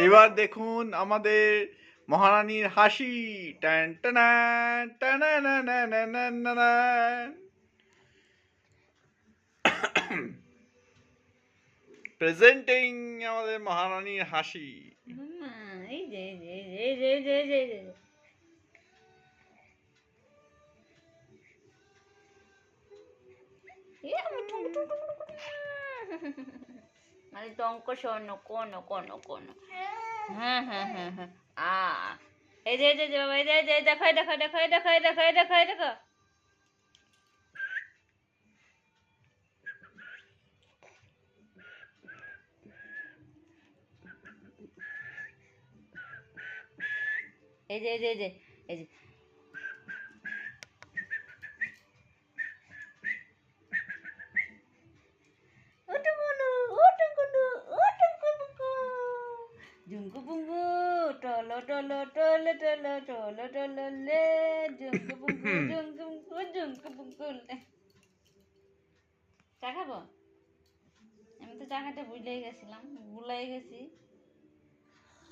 এবার দেখুন আমাদের মহারানীর হাসি। টান টানা টানা না না না না না না। প্রেজেন্টিং আমাদের মহারানীর হাসি। এই যে এই যে এই যে এই যে এই যে মানে টঙ্ক শোনো কোনো কোনো কোনো হ্যাঁ হ্যাঁ হ্যাঁ হ্যাঁ এই যে বাবা এই যে দেখো দেখো দেখো দেখো দেখো দেখো দেখো এই যে এই যে এই যে এই যে জুঙ্কু বুঙ্কু টলো টলো টলো টলো টলো টলো লে জুঙ্কু বুঙ্কু জুঙ্কু বুঙ্কু জুঙ্কু বুঙ্কু লে চা খাবো? আমি তো চা খাতে ভুলেই গেছিলাম, ভুলাই গেছি।